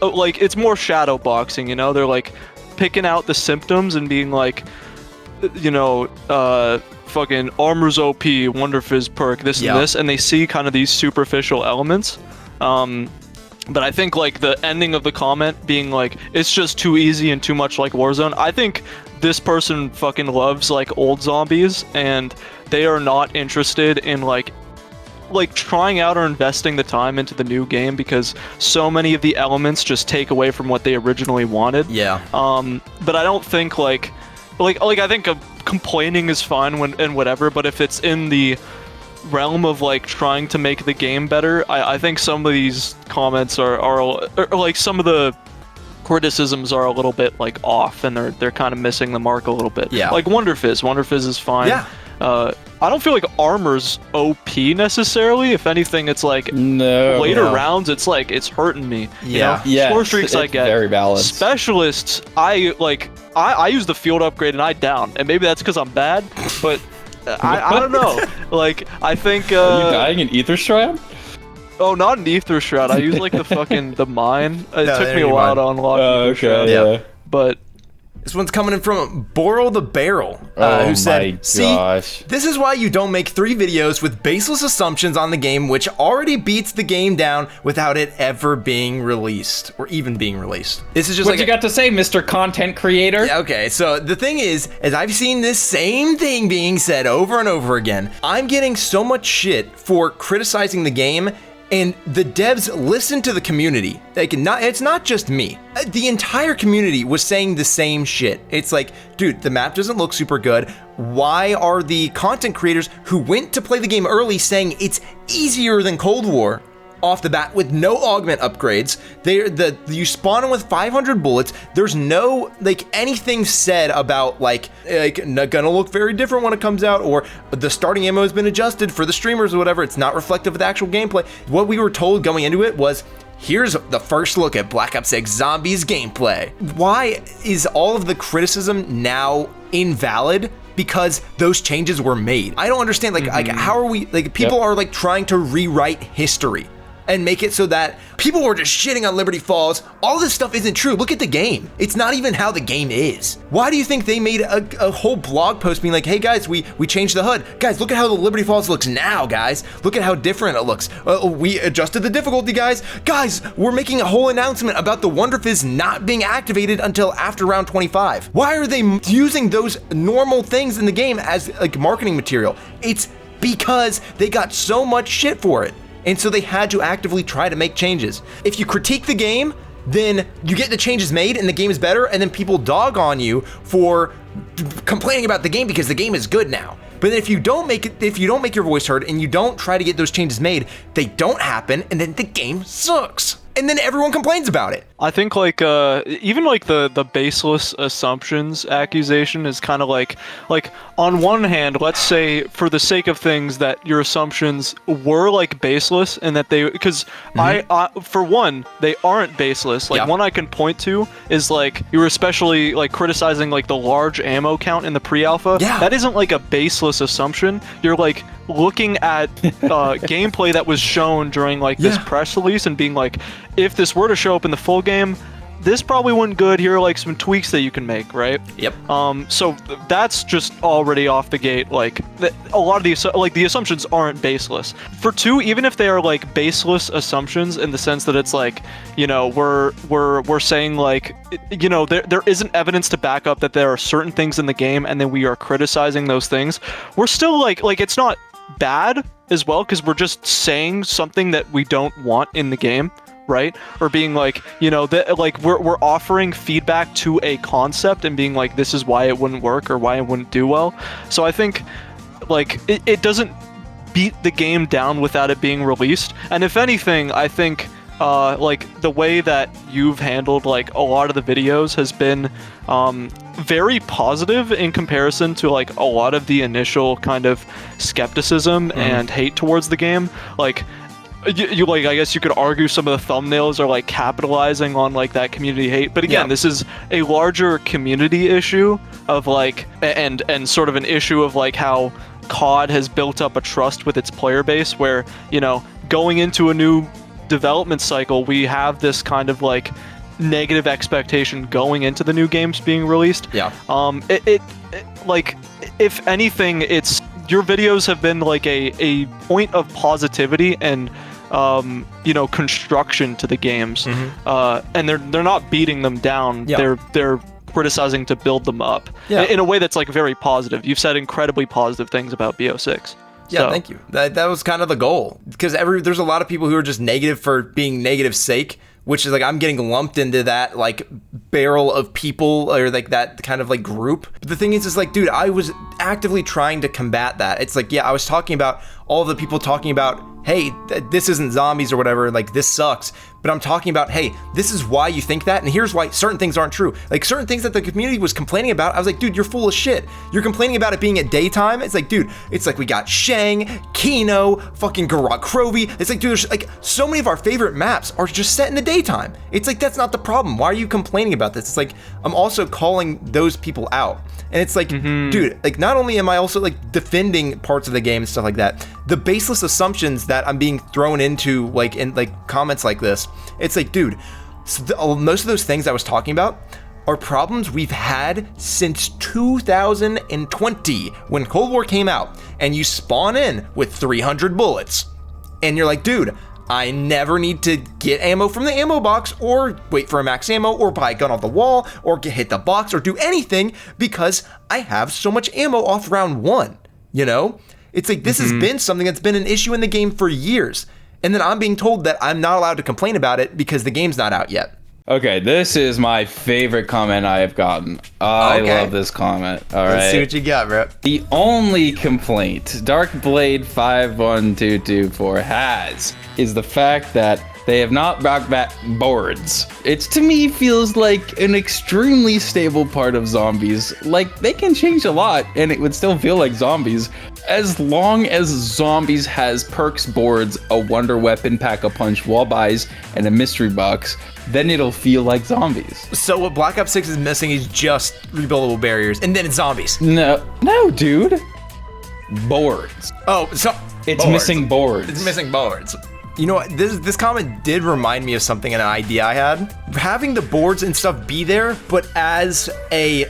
like, it's more shadow boxing, you know? They're like picking out the symptoms and being like, you know, fucking armor's OP, Wonder Fizz perk, this and this, and they see kind of these superficial elements. But I think like the ending of the comment being like, it's just too easy and too much like Warzone. I think this person fucking loves like old zombies, and they are not interested in like trying out or investing the time into the new game, because so many of the elements just take away from what they originally wanted. Yeah. But I don't think like I think complaining is fine and whatever, but if it's in the realm of like trying to make the game better, I think some of these comments are like, some of the criticisms are a little bit like off, and they're kind of missing the mark a little bit. Yeah. Like Wonder Fizz is fine. Yeah. I don't feel like armor's OP necessarily. If anything, it's like later rounds, it's like it's hurting me. Yeah. You know? Score streaks I get. Very balanced. Specialists, I use the field upgrade and I down, and maybe that's because I'm bad, but I don't know. Like I think. Are you dying in Ether Shroud? Oh, not an Ether Shroud. I use like the mine. It No, took me a while to unlock Ether Shroud. Yeah. But This one's coming in from Boral the Barrel, Oh who said, my gosh. "See, this is why you don't make 3 videos with baseless assumptions on the game, which already beats the game down without it ever being released, or even being released." This is just What like you got to say, Mr. Content Creator? Okay, so the thing is I've seen this same thing being said over and over again. I'm getting so much shit for criticizing the game, and the devs listen to the community. It's not just me. The entire community was saying the same shit. It's like, dude, the map doesn't look super good. Why are the content creators who went to play the game early saying it's easier than Cold War off the bat with no augment upgrades? You spawn them with 500 bullets. There's no anything said about not gonna look very different when it comes out, or the starting ammo has been adjusted for the streamers or whatever. It's not reflective of the actual gameplay. What we were told going into it was, here's the first look at Black Ops 6 Zombies gameplay. Why is all of the criticism now invalid? Because those changes were made. I don't understand. How are we? People are trying to rewrite history and make it so that people were just shitting on Liberty Falls. All this stuff isn't true. Look at the game. It's not even how the game is. Why do you think they made a whole blog post being like, hey guys, we changed the HUD. Guys, look at how the Liberty Falls looks now, guys. Look at how different it looks. We adjusted the difficulty, guys. Guys, we're making a whole announcement about the Wonder Fizz not being activated until after round 25. Why are they using those normal things in the game as marketing material? It's because they got so much shit for it. And so they had to actively try to make changes. If you critique the game, then you get the changes made and the game is better, and then people dog on you for complaining about the game because the game is good now. But if you don't make your voice heard and you don't try to get those changes made, they don't happen, and then the game sucks. And then everyone complains about it. I think even the baseless assumptions accusation is kind of like on one hand, let's say for the sake of things that your assumptions were baseless, and that because I for one, they aren't baseless. One I can point to is you were especially criticizing the large ammo count in the pre-alpha. Yeah. That isn't a baseless assumption. You're looking at gameplay that was shown during this press release and being if this were to show up in the full game, this probably wouldn't good. Here are some tweaks that you can make, right? Yep. So that's just already off the gate. A lot of the assumptions aren't baseless. For 2, even if they are baseless assumptions in the sense that it's we're saying there isn't evidence to back up that there are certain things in the game, and then we are criticizing those things. We're still it's not bad as well, because we're just saying something that we don't want in the game, right? Or being we're offering feedback to a concept and being this is why it wouldn't work or why it wouldn't do well. So I think it doesn't beat the game down without it being released. And if anything, I think the way that you've handled a lot of the videos has been very positive in comparison to a lot of the initial kind of skepticism and hate towards the game. You I guess you could argue some of the thumbnails are capitalizing on that community hate, but again, this is a larger community issue of and sort of an issue of how COD has built up a trust with its player base where, you know, going into a new development cycle, we have this kind of like negative expectation going into the new games being released. Yeah. Like, if anything, it's your videos have been like a point of positivity and you know, construction to the games. And they're not beating them down. Yeah. They're criticizing to build them up in a way that's like very positive. You've said incredibly positive things about BO6. Yeah, So, thank you. That was kind of the goal, because there's a lot of people who are just negative for being negative sake, which is like I'm getting lumped into that like barrel of people, or like that kind of like group. But the thing is like, dude, I was actively trying to combat that. It's like, yeah, I was talking about all the people talking about, hey, this isn't zombies or whatever, like this sucks. But I'm talking about, hey, this is why you think that, and here's why certain things aren't true. Like certain things that the community was complaining about, I was like, dude, you're full of shit. You're complaining about it being at daytime. It's like, dude, it's like we got Shang, 𝘾𝙤𝙢𝙢𝙪𝙾𝙤, fucking Gobblegums. It's like, dude, there's like so many of our favorite maps are just set in the daytime. It's like, that's not the problem. Why are you complaining about this? It's like, I'm also calling those people out. And it's like, dude, like not only am I also like defending parts of the game and stuff like that, the baseless assumptions that I'm being thrown into like in like comments like this, it's like, dude, so most of those things I was talking about are problems we've had since 2020 when Cold War came out, and you spawn in with 300 bullets and you're like, dude, I never need to get ammo from the ammo box or wait for a max ammo or buy a gun off the wall or hit the box or do anything because I have so much ammo off round one, you know? It's like, this has been something that's been an issue in the game for years. And then I'm being told that I'm not allowed to complain about it because the game's not out yet. Okay, this is my favorite comment I have gotten. I love this comment. All right. Let's see what you got, bro. The only complaint Darkblade51224 has is the fact that they have not brought back boards. It's, to me, feels like an extremely stable part of zombies. Like, they can change a lot and it would still feel like zombies. As long as zombies has perks, boards, a wonder weapon, pack-a-punch, wall buys, and a mystery box, then it'll feel like zombies. So what Black Ops 6 is missing is just rebuildable barriers, and then it's zombies. No, dude. Boards. Oh, so it's boards. Missing boards. It's missing boards. You know what? This comment did remind me of something, an idea I had. Having the boards and stuff be there, but as a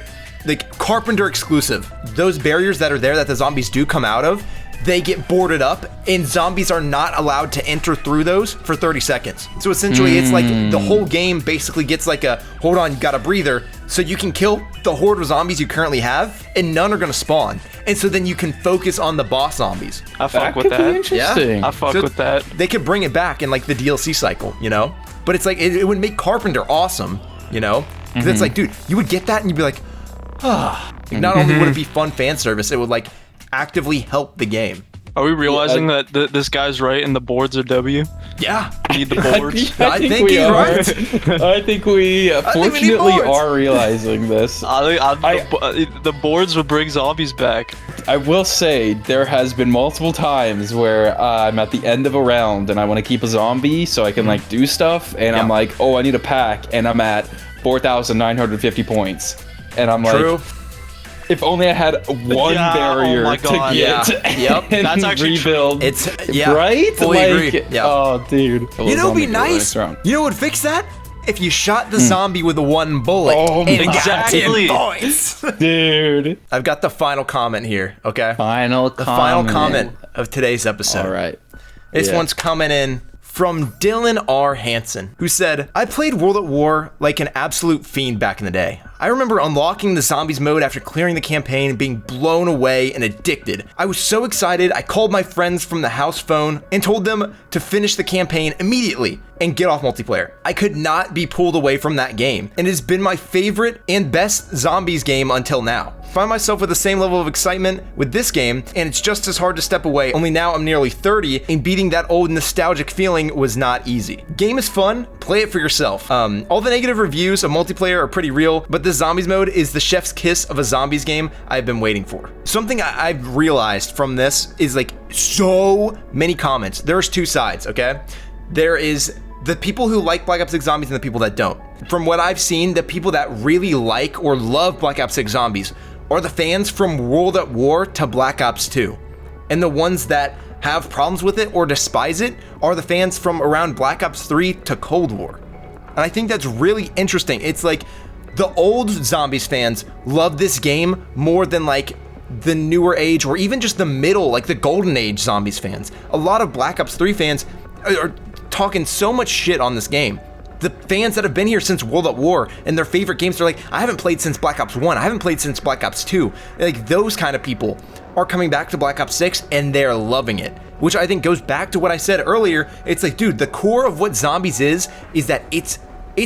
like Carpenter exclusive. Those barriers that are there that the zombies do come out of, they get boarded up, and zombies are not allowed to enter through those for 30 seconds. So essentially, it's like the whole game basically gets like a, hold on, you got a breather, so you can kill the horde of zombies you currently have, and none are gonna spawn. And so then you can focus on the boss zombies. I fuck with that. Interesting. I fuck with that. They could bring it back in like the DLC cycle, you know? But it's like, it would make Carpenter awesome, you know? Because it's like, dude, you would get that and you'd be like, ah. Like, not only would it be fun fan service, it would like actively help the game. Are we realizing that this guy's right and the boards are W? Yeah. Need the boards. I think we he's are. right. I think we fortunately are realizing this. The boards would bring zombies back. I will say there has been multiple times where I'm at the end of a round and I want to keep a zombie so I can like do stuff, and I'm like, oh, I need a pack, and I'm at 4,950 points, and I'm like, if only I had one barrier to get and that's actually rebuild. It's right? Fully like, agreed. Yeah. Oh, dude. You know what'd be nice? You know what would fix that? If you shot the zombie with a one bullet. Oh, and exactly. got 10 points. Dude. I've got the final comment here, okay? The final comment of today's episode. All right. This one's coming in from Dylan R. Hansen, who said, I played World at War like an absolute fiend back in the day. I remember unlocking the zombies mode after clearing the campaign and being blown away and addicted. I was so excited, I called my friends from the house phone and told them to finish the campaign immediately and get off multiplayer. I could not be pulled away from that game, and it has been my favorite and best zombies game until now. Find myself with the same level of excitement with this game, and it's just as hard to step away, only now I'm nearly 30, and beating that old nostalgic feeling was not easy. Game is fun, play it for yourself. All the negative reviews of multiplayer are pretty real, but this zombies mode is the chef's kiss of a zombies game I've been waiting for. Something I've realized from this is like so many comments. There's two sides, okay? There is the people who like Black Ops 6 Zombies and the people that don't. From what I've seen, the people that really like or love Black Ops 6 Zombies are the fans from World at War to Black Ops 2. And the ones that have problems with it or despise it are the fans from around Black Ops 3 to Cold War. And I think that's really interesting. It's like the old Zombies fans love this game more than like the newer age or even just the middle, like the golden age Zombies fans. A lot of Black Ops 3 fans are talking so much shit on this game. The fans that have been here since World at War and their favorite games, they're like, I haven't played since Black Ops 1, I haven't played since Black Ops 2. Like those kind of people are coming back to Black Ops 6 and they're loving it. Which I think goes back to what I said earlier. It's like, dude, the core of what Zombies is that it's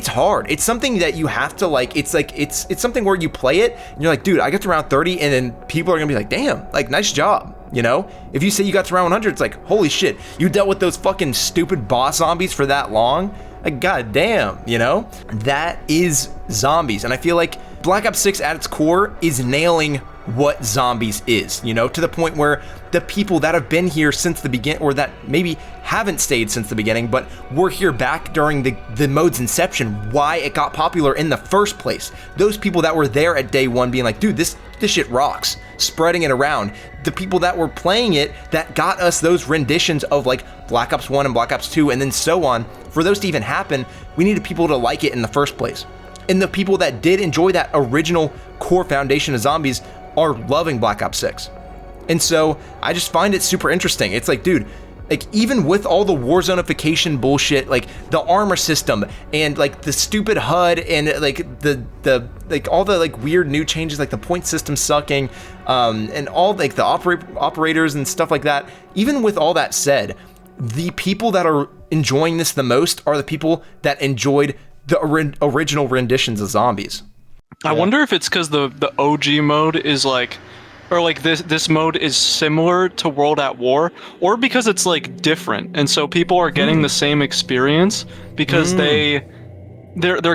hard. It's something that you have to like, it's something where you play it and you're like, dude, I got to round 30 and then people are gonna be like, damn, like nice job. You know, if you say you got to round 100, it's like, holy shit, you dealt with those fucking stupid boss zombies for that long? Like, goddamn, you know? That is Zombies. And I feel like Black Ops 6 at its core is nailing what Zombies is, you know, to the point where the people that have been here since the beginning, or that maybe haven't stayed since the beginning, but were here back during the mode's inception, why it got popular in the first place. Those people that were there at day one being like, dude, this shit rocks, spreading it around. The people that were playing it that got us those renditions of like Black Ops 1 and Black Ops 2 and then so on, for those to even happen, we needed people to like it in the first place. And the people that did enjoy that original core foundation of Zombies are loving Black Ops 6. And so I just find it super interesting. It's like, dude, like even with all the Warzone-ification bullshit, like the armor system and like the stupid HUD and like the like all the like weird new changes, like the point system sucking, and all like the operators and stuff like that. Even with all that said, the people that are enjoying this the most are the people that enjoyed the original renditions of Zombies. I wonder if it's because the OG mode is like, or like this mode is similar to World at War, or because it's like different, and so people are getting the same experience because they're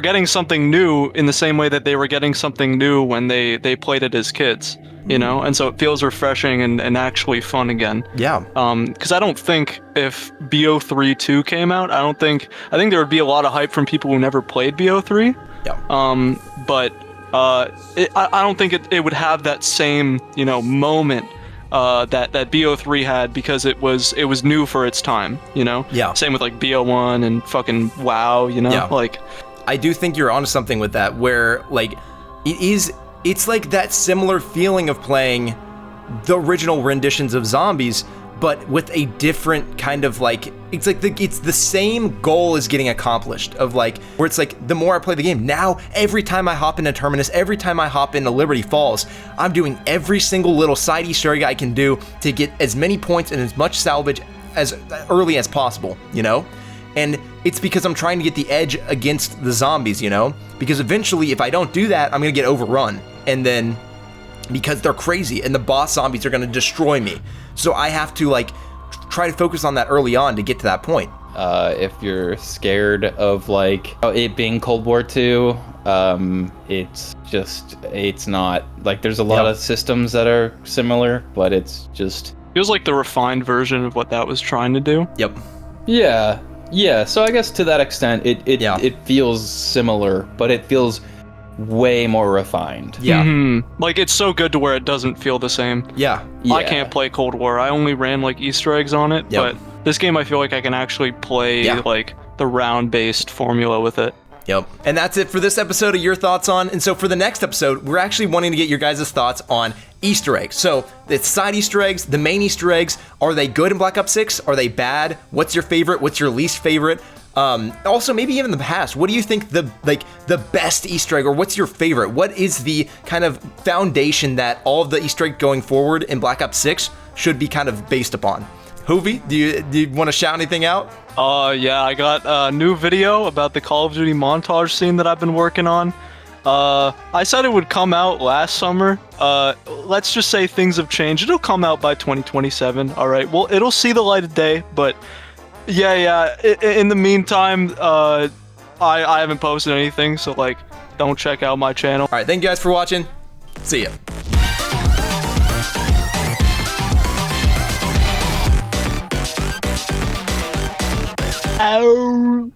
getting something new in the same way that they were getting something new when they played it as kids, you know, and so it feels refreshing and actually fun again. Yeah. Because I don't think if BO3 2 came out, I think there would be a lot of hype from people who never played BO3. Yeah. But I don't think it would have that same, you know, moment that BO3 had, because it was new for its time, you know? Yeah. Same with like BO1 and fucking WoW, you know? Yeah. Like, I do think you're onto something with that, where like it's like that similar feeling of playing the original renditions of Zombies, but with a different kind of like, it's like it's the same goal is getting accomplished, of like, where it's like, the more I play the game, now every time I hop into Terminus, every time I hop into Liberty Falls, I'm doing every single little side Easter egg I can do to get as many points and as much salvage as early as possible, you know? And it's because I'm trying to get the edge against the zombies, you know? Because eventually, if I don't do that, I'm gonna get overrun. And then, because they're crazy and the boss zombies are gonna destroy me. So I have to like try to focus on that early on to get to that point. If you're scared of like it being Cold War II, it's not like, there's a lot of systems that are similar, but it's just feels like the refined version of what that was trying to do. Yep. Yeah. So I guess to that extent, it feels similar, but it feels way more refined. Yeah. Mm-hmm. Like, it's so good to where it doesn't feel the same. Yeah. I can't play Cold War. I only ran like Easter eggs on it, but this game I feel like I can actually play like the round-based formula with it. Yep. And that's it for this episode of Your Thoughts On. And so for the next episode, we're actually wanting to get your guys' thoughts on Easter eggs. So it's side Easter eggs, the main Easter eggs. Are they good in Black Ops 6? Are they bad? What's your favorite? What's your least favorite? Also, maybe even in the past, what do you think the best Easter egg, or what's your favorite? What is the kind of foundation that all of the Easter egg going forward in Black Ops 6 should be kind of based upon? WHOOVIE, do you want to shout anything out? Yeah, I got a new video about the Call of Duty montage scene that I've been working on. I said it would come out last summer. Let's just say things have changed. It'll come out by 2027. All right. Well, it'll see the light of day, but yeah. In the meantime, I haven't posted anything, so like, don't check out my channel. All right. Thank you guys for watching. See ya. Ow.